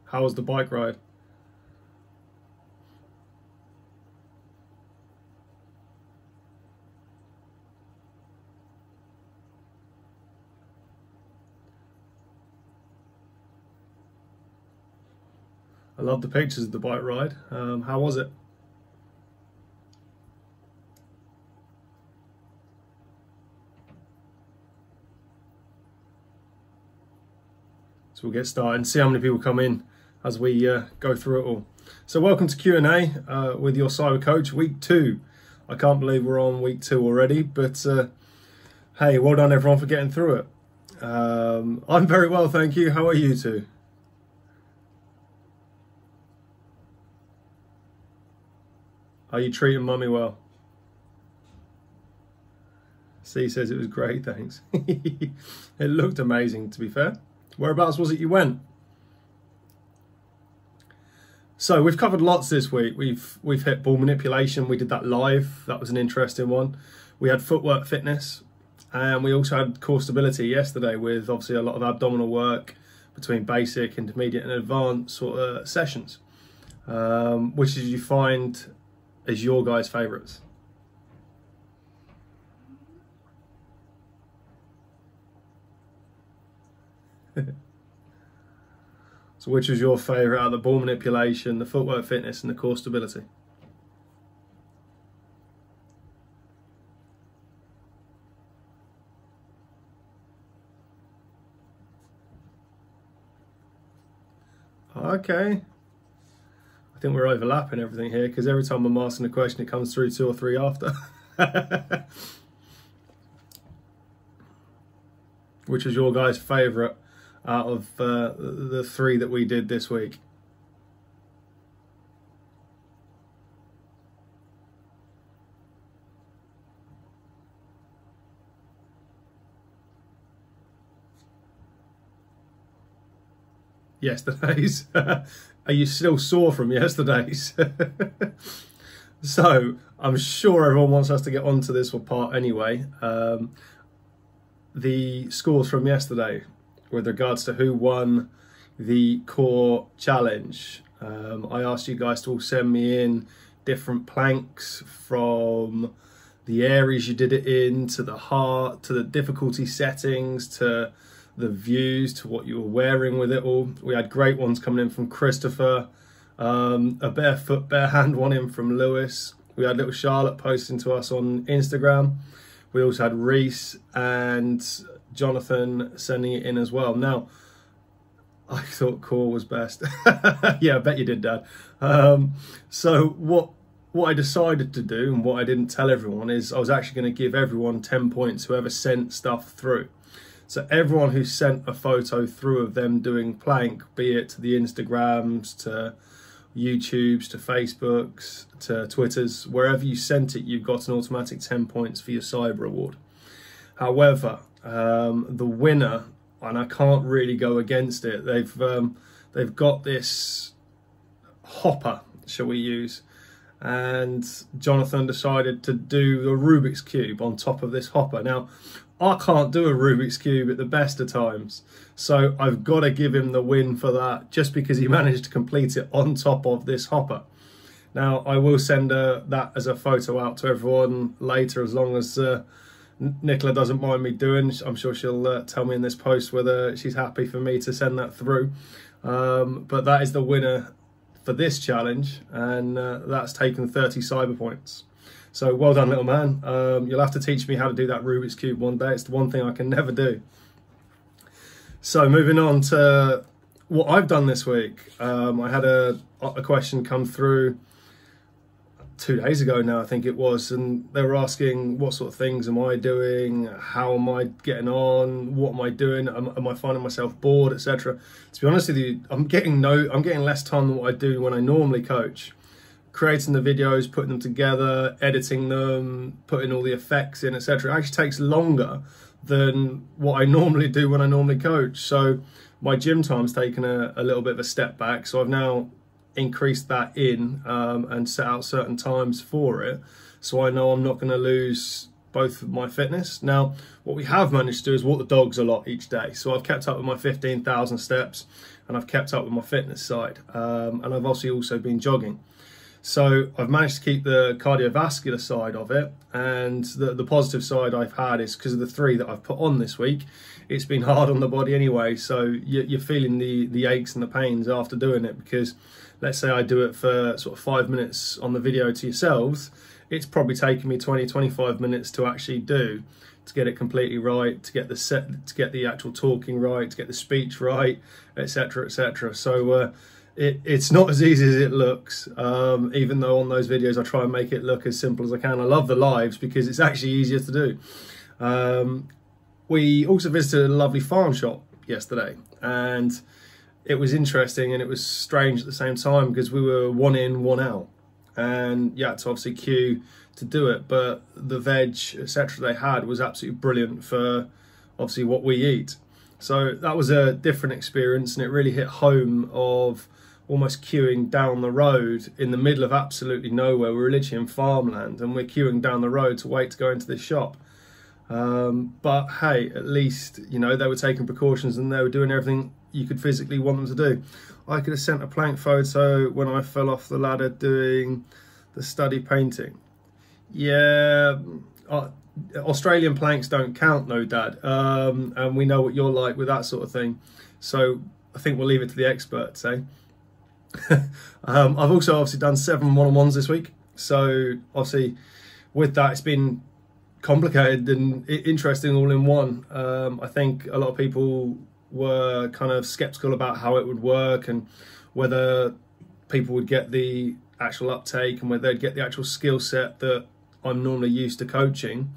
How was the bike ride? I love the pictures of the bike ride. How was it? So we'll get started and see how many people come in as we go through it all. So welcome to Q&A with your cyber coach, week 2. I can't believe we're on week 2 already, but hey, well done everyone for getting through it. I'm very well, thank you. How are you two? Are you treating mummy well? C says it was great, thanks. It looked amazing, to be fair. Whereabouts was it you went? So we've covered lots this week. We've hit ball manipulation. We did that live. That was an interesting one. We had footwork fitness, and we also had core stability yesterday with obviously a lot of abdominal work between basic, intermediate, and advanced sort of sessions. Which did you find as your guys' favourites? So which was your favourite out of the ball manipulation, the footwork fitness and the core stability? Okay. I think we're overlapping everything here because every time I'm asking a question it comes through 2 or 3 after. Which was your guys' favourite out of the 3 that we did this week? Yesterday's. Are you still sore from yesterday's? So I'm sure everyone wants us to get onto this part anyway. The scores from yesterday with regards to who won the core challenge. I asked you guys to all send me in different planks from the areas you did it in, to the heart, to the difficulty settings, to the views, to what you were wearing with it all. We had great ones coming in from Christopher, a barefoot, bare hand one in from Lewis. We had little Charlotte posting to us on Instagram. We also had Reese and Jonathan sending it in as well. Now, I thought core was best. Yeah, I bet you did, Dad. So what I decided to do, and what I didn't tell everyone, is I was actually going to give everyone 10 points, whoever sent stuff through. So everyone who sent a photo through of them doing plank, be it to the Instagrams, to YouTubes, to Facebooks, to Twitters, wherever you sent it, you've got an automatic 10 points for your cyber award. However, the winner, and I can't really go against it, they've got this hopper, shall we use, and Jonathan decided to do the Rubik's Cube on top of this hopper. Now, I can't do a Rubik's Cube at the best of times, so I've got to give him the win for that, just because he managed to complete it on top of this hopper. Now, I will send that as a photo out to everyone later, as long as Nicola doesn't mind me doing. I'm sure she'll tell me in this post whether she's happy for me to send that through. But that is the winner for this challenge, and that's taken 30 cyber points. So well done, little man. You'll have to teach me how to do that Rubik's Cube one day. It's the one thing I can never do. So moving on to what I've done this week. I had a question come through 2 days ago now, I think it was, and they were asking what sort of things am I doing, how am I getting on, what am I doing, am I finding myself bored, etc. To be honest with you, I'm getting less time than what I do when I normally coach. Creating the videos, putting them together, editing them, putting all the effects in, etc. It actually takes longer than what I normally do when I normally coach. So my gym time's taken a little bit of a step back, so I've now increased that in and set out certain times for it, so I know I'm not going to lose both my fitness. Now, what we have managed to do is walk the dogs a lot each day. So I've kept up with my 15,000 steps, and I've kept up with my fitness side. And I've obviously also been jogging. So I've managed to keep the cardiovascular side of it, and the positive side I've had is because of the 3 that I've put on this week, it's been hard on the body anyway. So you're feeling the aches and the pains after doing it, because let's say I do it for sort of 5 minutes on the video to yourselves, it's probably taken me 20-25 minutes to actually do, to get it completely right, to get the actual talking right, to get the speech right, etc., etc. So it's not as easy as it looks, even though on those videos I try and make it look as simple as I can. I love the lives because it's actually easier to do. We also visited a lovely farm shop yesterday, and it was interesting and it was strange at the same time because we were 1 in, 1 out, and you had to obviously queue to do it, but the veg, etc. they had was absolutely brilliant for obviously what we eat. So that was a different experience, and it really hit home of almost queuing down the road in the middle of absolutely nowhere. We're literally in farmland and we're queuing down the road to wait to go into this shop. But hey, at least, you know, they were taking precautions and they were doing everything you could physically want them to do. I could have sent a plank photo when I fell off the ladder doing the study painting. Yeah, Australian planks don't count, no, Dad. And we know what you're like with that sort of thing. So I think we'll leave it to the experts, eh? I've also obviously done 7 one-on-ones this week. So obviously with that, it's been complicated and interesting all in one. I think a lot of people were kind of skeptical about how it would work and whether people would get the actual uptake and whether they'd get the actual skill set that I'm normally used to coaching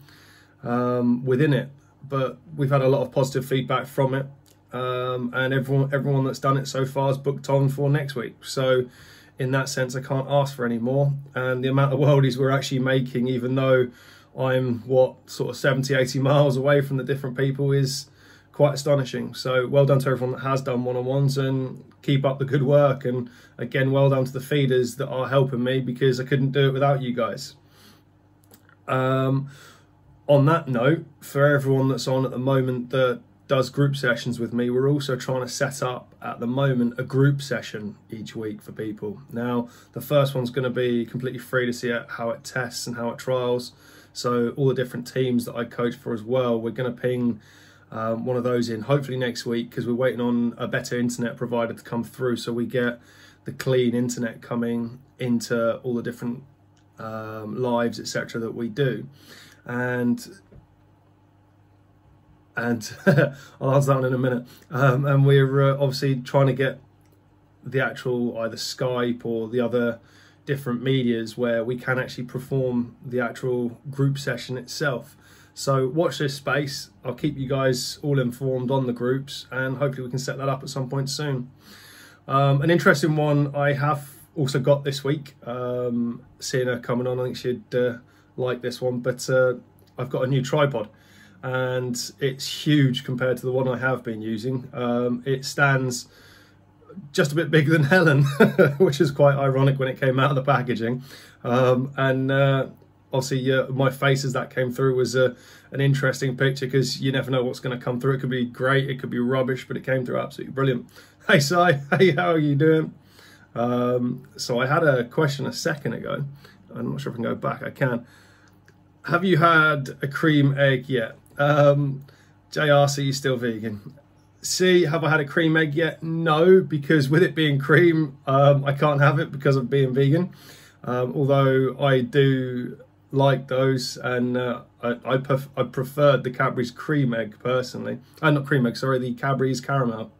within it. But we've had a lot of positive feedback from it, and everyone that's done it so far has booked on for next week. So in that sense, I can't ask for any more. And the amount of worldies we're actually making, even though I'm sort of 70-80 miles away from the different people, is quite astonishing. So well done to everyone that has done one-on-ones, and keep up the good work. And again, well done to the feeders that are helping me, because I couldn't do it without you guys. On that note, for everyone that's on at the moment that does group sessions with me, we're also trying to set up at the moment a group session each week for people. Now, the first one's going to be completely free to see how it tests and how it trials. So all the different teams that I coach for as well, we're going to ping one of those in hopefully next week, because we're waiting on a better internet provider to come through, so we get the clean internet coming into all the different lives, etc. that we do. And I'll answer that one in a minute. And we're obviously trying to get the actual either Skype or the other different medias where we can actually perform the actual group session itself. So watch this space. I'll keep you guys all informed on the groups, and hopefully we can set that up at some point soon. An interesting one I have also got this week, seeing her coming on, I think she'd like this one, but I've got a new tripod, and it's huge compared to the one I have been using. It stands just a bit bigger than Helen, which is quite ironic when it came out of the packaging. Obviously my face as that came through was an interesting picture, because you never know what's going to come through. It could be great, it could be rubbish, but it came through absolutely brilliant. Hey Si, hey, how are you doing? So I had a question a second ago. I'm not sure if I can go back. I can. Have you had a cream egg yet? JR, so you still vegan? C, have I had a cream egg yet? No, because with it being cream, I can't have it because of being vegan. Although I do like those, and I preferred the Cadbury's cream egg personally. Not cream egg, sorry, the Cadbury's caramel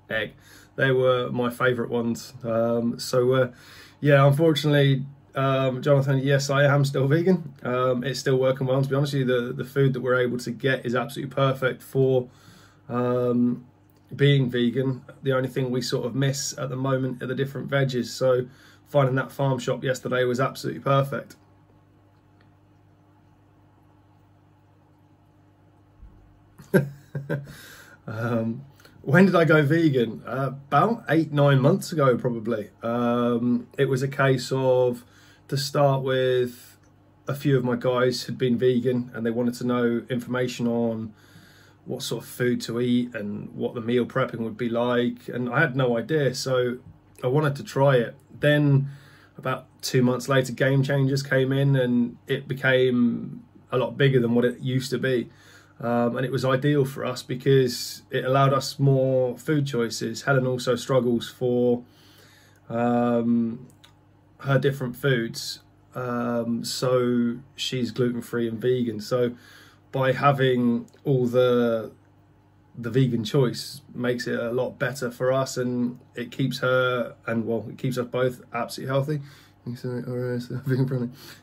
egg. They were my favourite ones. Yeah, unfortunately, Jonathan, yes, I am still vegan. It's still working well, to be honest with you. The food that we're able to get is absolutely perfect for being vegan. The only thing we sort of miss at the moment are the different veggies. So finding that farm shop yesterday was absolutely perfect. When did I go vegan? About 8-9 months ago, probably. It was a case of, to start with, a few of my guys had been vegan and they wanted to know information on what sort of food to eat and what the meal prepping would be like, and I had no idea, so I wanted to try it. Then about 2 months later, Game Changers came in and it became a lot bigger than what it used to be, and it was ideal for us because it allowed us more food choices. Helen also struggles for her different foods, so she's gluten-free and vegan, so by having all the vegan choice makes it a lot better for us, and it keeps her, and well, it keeps us both absolutely healthy.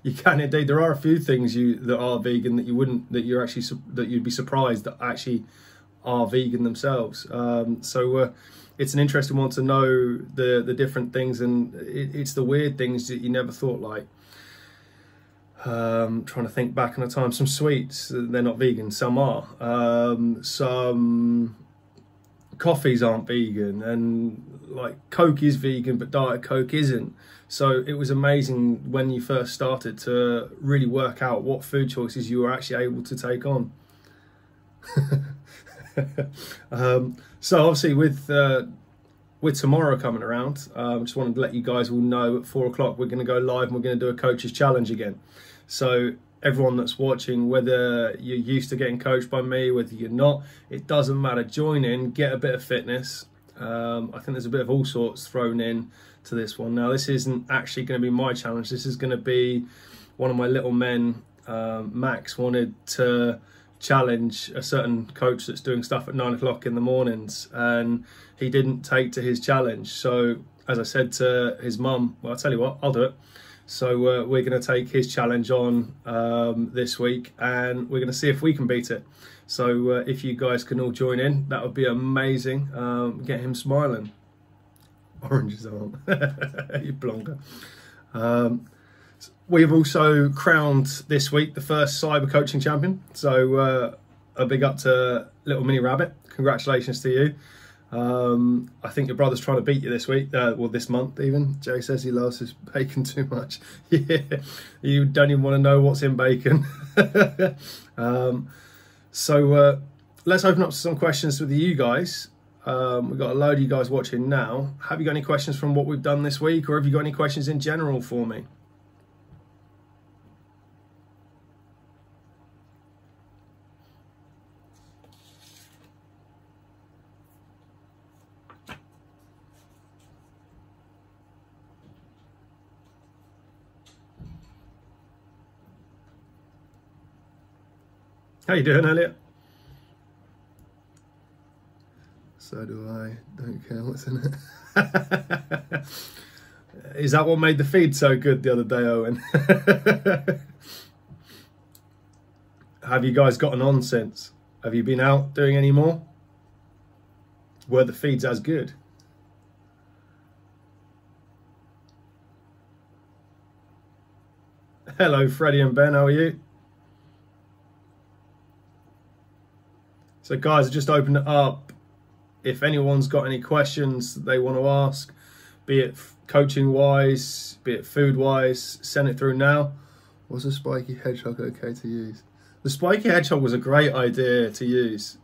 You can indeed. There are a few things that are vegan that you'd be surprised that actually are vegan themselves. So it's an interesting one to know the different things, and it's the weird things that you never thought, like trying to think back on a time. Some sweets, they're not vegan, some are. Some coffees aren't vegan, and like Coke is vegan but Diet Coke isn't. So it was amazing when you first started to really work out what food choices you were actually able to take on. So obviously with tomorrow coming around, just wanted to let you guys all know at 4 o'clock we're going to go live and we're going to do a coach's challenge again. So everyone that's watching, whether you're used to getting coached by me, whether you're not, it doesn't matter. Join in, get a bit of fitness. I think there's a bit of all sorts thrown in to this one. Now, this isn't actually going to be my challenge. This is going to be one of my little men. Max wanted to challenge a certain coach that's doing stuff at 9 o'clock in the mornings, and he didn't take to his challenge. So as I said to his mum, well, I'll tell you what, I'll do it. So we're going to take his challenge on this week, and we're going to see if we can beat it. So if you guys can all join in, that would be amazing. Get him smiling. Oranges aren't. You blonker. We've also crowned this week the first cyber coaching champion. So a big up to Little Mini Rabbit. Congratulations to you. I think your brother's trying to beat you this week, well, this month even. Jay says he loves his bacon too much. Yeah, you don't even want to know what's in bacon. So let's open up some questions with you guys. We've got a load of you guys watching now. Have you got any questions from what we've done this week, or have you got any questions in general for me? How you doing, Elliot? So do I. Don't care what's in it. Is that what made the feed so good the other day, Owen? Have you guys gotten on since? Have you been out doing any more? Were the feeds as good? Hello, Freddie and Ben. How are you? So guys, I just opened it up. If anyone's got any questions that they want to ask, be it coaching wise, be it food wise, send it through now. Was a spiky hedgehog okay to use? The spiky hedgehog was a great idea to use.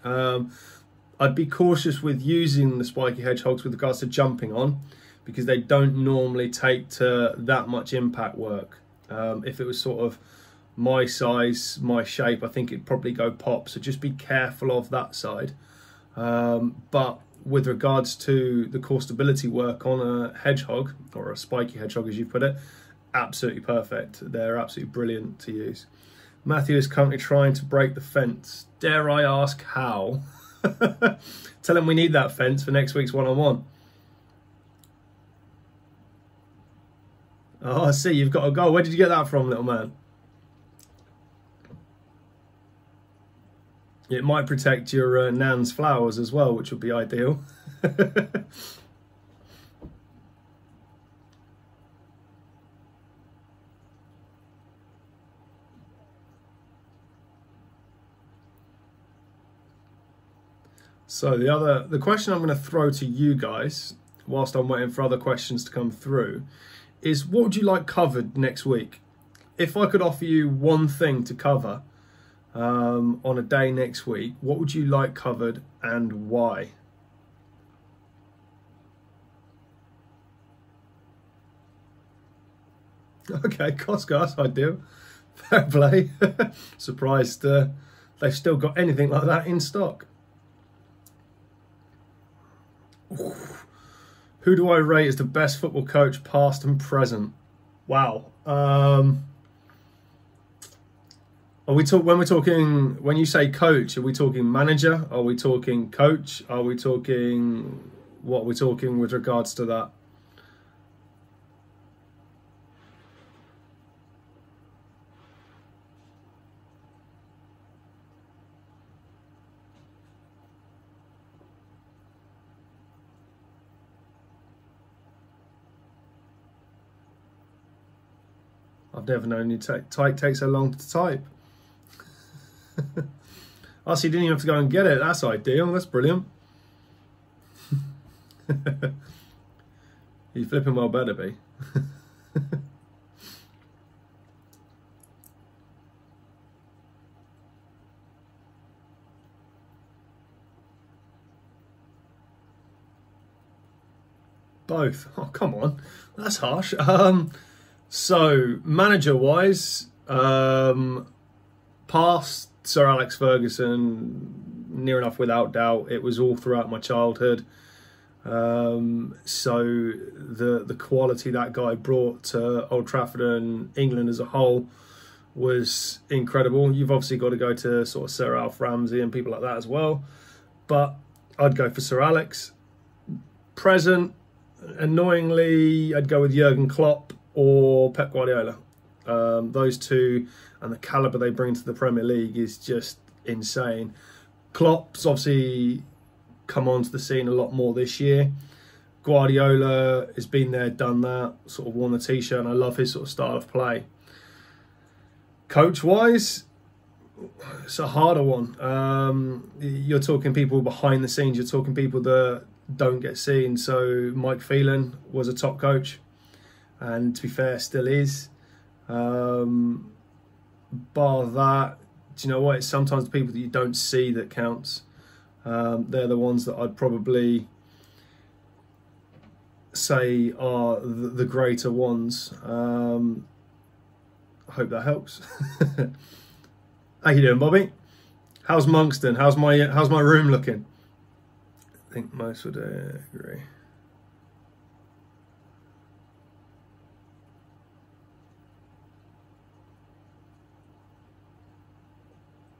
I'd be cautious with using the spiky hedgehogs with regards to jumping on, because they don't normally take to that much impact work. If it was sort of my size, my shape, I think it'd probably go pop, so just be careful of that side. But with regards to the core stability work on a hedgehog, or a spiky hedgehog as you put it, absolutely perfect. They're absolutely brilliant to use. Matthew is currently trying to break the fence. Dare I ask how? Tell him we need that fence for next week's one-on-one. Oh, I see, you've got a goal. Where did you get that from, little man? It might protect your nan's flowers as well, which would be ideal. So the question I'm going to throw to you guys, whilst I'm waiting for other questions to come through, is what would you like covered next week? if I could offer you one thing to cover on a day next week, what would you like covered and why? Okay, Costco, that's ideal. Fair play. Surprised they've still got anything like that in stock. Ooh. Who do I rate as the best football coach, past and present? Wow. Are we when you say coach, are we talking manager? Are we talking coach? Are we talking, what are we talking with regards to that? I've never known you take so long to type. Oh, so you didn't even have to go and get it. That's ideal. That's brilliant. You flipping well better be. Both. Oh, come on. That's harsh. So, manager-wise, past Sir Alex Ferguson, near enough without doubt. It was all throughout my childhood. So the quality that guy brought to Old Trafford and England as a whole was incredible. You've obviously got to go to sort of Sir Alf Ramsey and people like that as well. But I'd go for Sir Alex. Present, annoyingly, I'd go with Jurgen Klopp or Pep Guardiola. Those two and the calibre they bring to the Premier League is just insane. Klopp's obviously come onto the scene a lot more this year. Guardiola has been there, done that, sort of worn the t-shirt, and I love his sort of style of play. Coach-wise, it's a harder one. You're talking people behind the scenes, you're talking people that don't get seen. So Mike Phelan was a top coach, and to be fair, still is. Bar that, do you know what? It's sometimes the people that you don't see that counts. They're the ones that I'd probably say are the greater ones. I hope that helps. How you doing, Bobby? How's Monkston? How's my room looking? I think most would agree.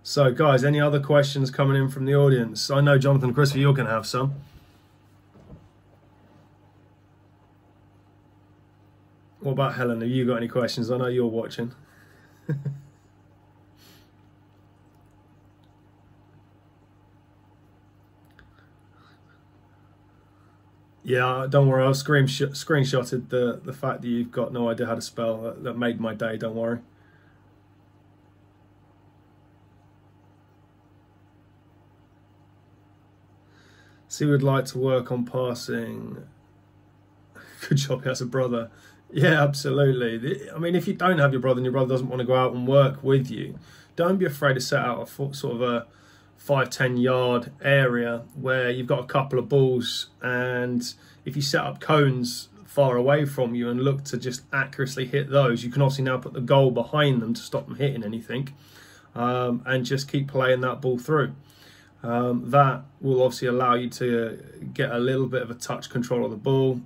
So, guys, any other questions coming in from the audience? I know, Jonathan, Christopher, you're going to have some. What about Helen? Have you got any questions? I know you're watching. Yeah, don't worry. I've screenshotted the fact that you've got no idea how to spell. That made my day, don't worry. So he would like to work on passing. Good job, he has a brother. Yeah, absolutely. I mean, if you don't have your brother and your brother doesn't want to go out and work with you, don't be afraid to set out a sort of a 5-10 yard area where you've got a couple of balls, and if you set up cones far away from you and look to just accurately hit those, you can obviously now put the goal behind them to stop them hitting anything, and just keep playing that ball through. That will obviously allow you to get a little bit of a touch control of the ball.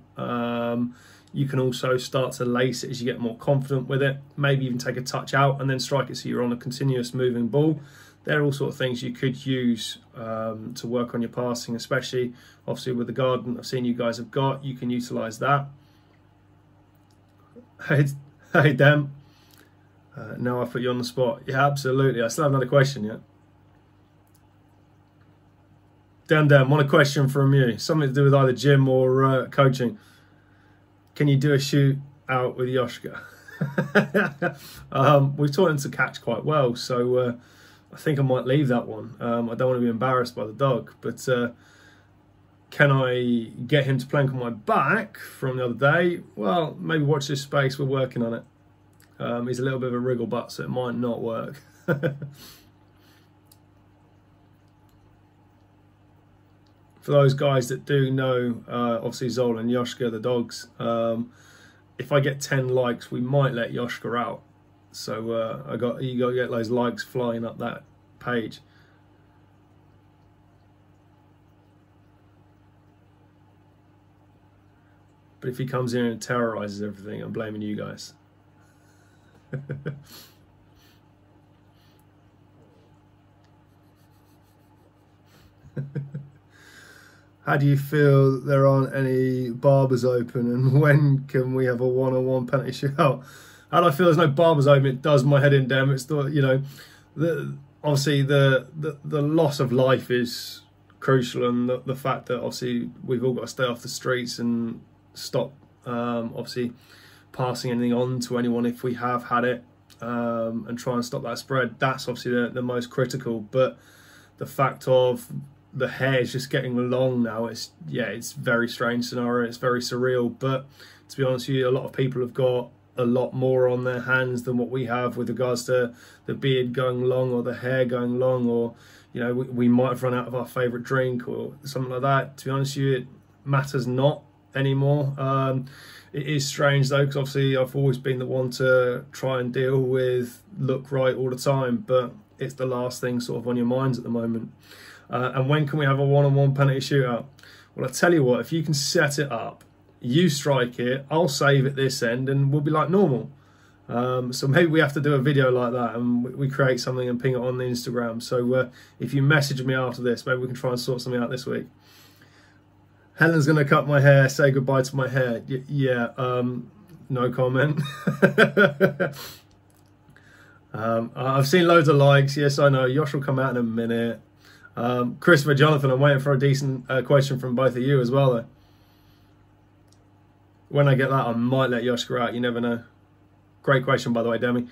You can also start to lace it as you get more confident with it. Maybe even take a touch out and then strike it so you're on a continuous moving ball. They're all sort of things you could use to work on your passing, especially obviously with the garden I've seen you guys have got. You can utilise that. Hey, Dem. No, I put you on the spot. Yeah, absolutely. I still have another question yet. Dan, want a question from you? Something to do with either gym or coaching. Can you do a shoot out with Yoshka? We've taught him to catch quite well, so I think I might leave that one. I don't want to be embarrassed by the dog, but can I get him to plank on my back from the other day? Well, maybe watch this space. We're working on it. He's a little bit of a wriggle butt, so it might not work. For those guys that do know, obviously Zol and Yoshka, the dogs, if I get 10 likes, we might let Yoshka out. So you got to get those likes flying up that page. But if he comes in and terrorizes everything, I'm blaming you guys. How do you feel there aren't any Barbers open, and when can we have a one-on-one penalty shootout? How do I feel there's no Barbers open? It does my head in, damn. It's the, you know, obviously the loss of life is crucial, and the fact that obviously we've all got to stay off the streets and stop obviously passing anything on to anyone if we have had it, and try and stop that spread. That's obviously the most critical. But the fact of the hair is just getting long now, it's very strange scenario. It's very surreal. But to be honest with you, a lot of people have got a lot more on their hands than what we have with regards to the beard going long or the hair going long, or you know, we might have run out of our favourite drink or something like that. To be honest with you, it matters not anymore. It is strange though, because obviously I've always been the one to try and deal with look right all the time, but it's the last thing sort of on your minds at the moment. And when can we have a one-on-one penalty shootout? Well, I tell you what, if you can set it up, you strike it, I'll save it this end, and we'll be like normal. So maybe we have to do a video like that, and we create something and ping it on the Instagram. So if you message me after this, maybe we can try and sort something out this week. Helen's going to cut my hair, say goodbye to my hair. Yeah, no comment. I've seen loads of likes. Yes, I know. Yosh will come out in a minute. Christopher, Jonathan, I'm waiting for a decent question from both of you as well, though. When I get that, I might let Yoshka out. You never know. Great question, by the way, Demi.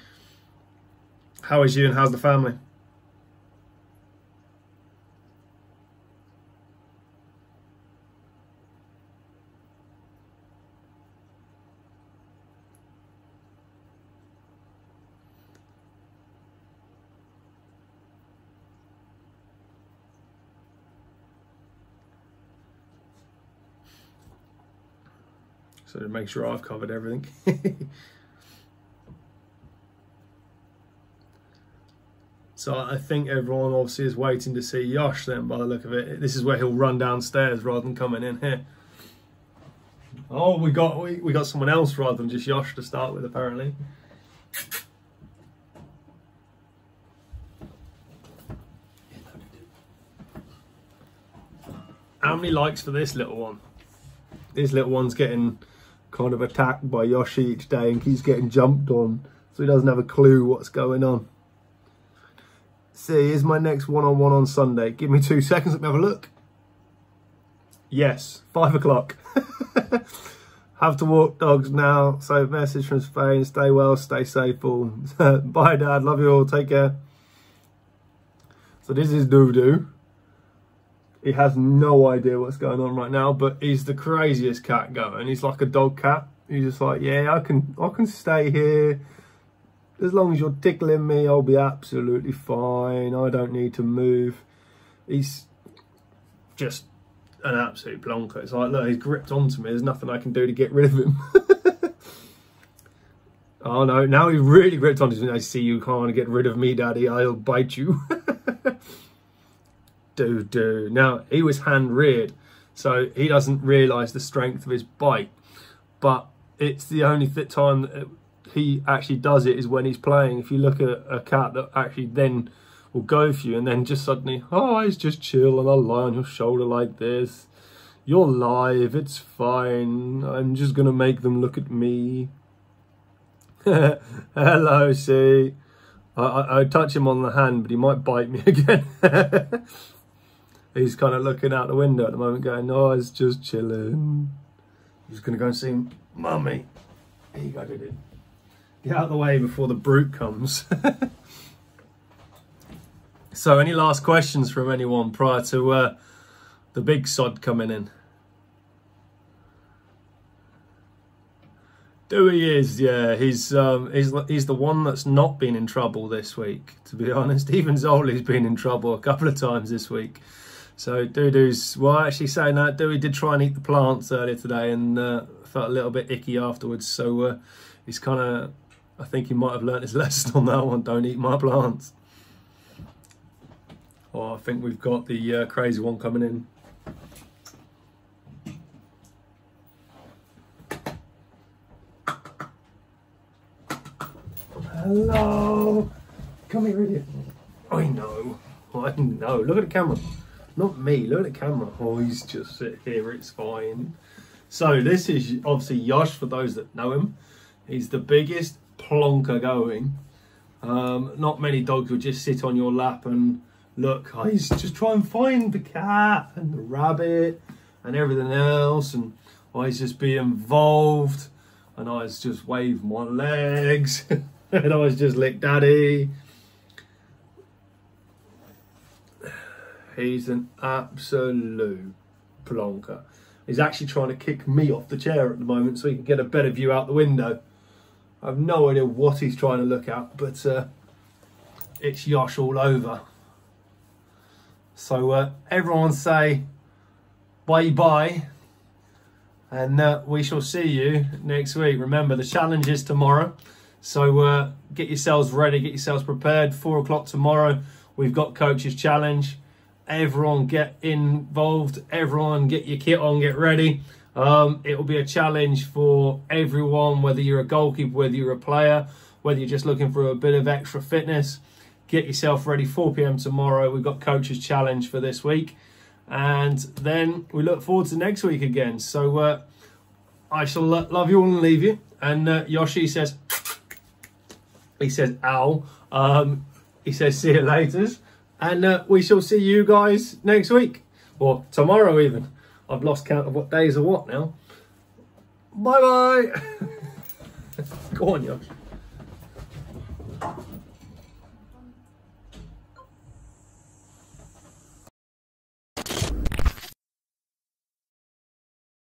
How is you and how's the family? So to make sure I've covered everything. So I think everyone obviously is waiting to see Yosh then, by the look of it. This is where he'll run downstairs rather than coming in here. Oh, we got someone else rather than just Yosh to start with, apparently. How many likes for this little one? This little one's getting kind of attacked by Yoshi each day and keeps getting jumped on, so he doesn't have a clue what's going on. See, here's my next one-on-one on Sunday. Give me 2 seconds, let me have a look. Yes, 5 o'clock. Have to walk dogs now. So message from Spain, stay well, stay safe all. Bye Dad, love you all, take care. So this is Doo-Doo. He has no idea what's going on right now, but he's the craziest cat going. He's like a dog cat. He's just like, yeah, I can stay here. As long as you're tickling me, I'll be absolutely fine. I don't need to move. He's just an absolute plonker. It's like, look, he's gripped onto me. There's nothing I can do to get rid of him. Oh no, now he's really gripped onto me. I see you can't get rid of me, Daddy. I'll bite you. Doo-Doo. Now, he was hand-reared, so he doesn't realise the strength of his bite. But it's the only time that he actually does it is when he's playing. If you look at a cat that actually then will go for you and then just suddenly, oh, he's just chill and I'll lie on your shoulder like this. You're live, it's fine. I'm just going to make them look at me. Hello, see. I touch him on the hand, but he might bite me again. He's kind of looking out the window at the moment going, oh, it's just chilling. I'm just going to go and see Mummy. Here you go, Diddy. Get out of the way before the brute comes. So any last questions from anyone prior to the big sod coming in? Dewey is, yeah. He's the one that's not been in trouble this week, to be honest. Even Zoli's been in trouble a couple of times this week. So Dudu's, well, actually saying that, Dewey did try and eat the plants earlier today and felt a little bit icky afterwards. So he's kind of, I think he might have learnt his lesson on that one. Don't eat my plants. Oh, I think we've got the crazy one coming in. Hello. Come here, idiot. I know. Look at the camera. Not me. Look at the camera. Oh, he's just sit here. It's fine. So this is obviously Yosh, for those that know him. He's the biggest plonker going. Not many dogs will just sit on your lap and look. He's just trying to find the cat and the rabbit and everything else. And he's just be involved. And I was just wave my legs. And I was just lick daddy. He's an absolute plonker. He's actually trying to kick me off the chair at the moment so he can get a better view out the window. I have no idea what he's trying to look at, but it's Yosh all over. So everyone say bye-bye, and we shall see you next week. Remember, the challenge is tomorrow. So get yourselves ready, get yourselves prepared. 4 o'clock tomorrow, we've got Coach's Challenge. Everyone get involved. Everyone get your kit on, get ready. It will be a challenge for everyone, whether you're a goalkeeper, whether you're a player, whether you're just looking for a bit of extra fitness. Get yourself ready. 4 p.m. tomorrow. We've got Coach's Challenge for this week. And then we look forward to next week again. So I shall love you all and leave you. And Yoshi says... He says, ow. He says, see you later. And we shall see you guys next week. Or tomorrow even. I've lost count of what days are what now. Bye-bye. Go on, Yosh.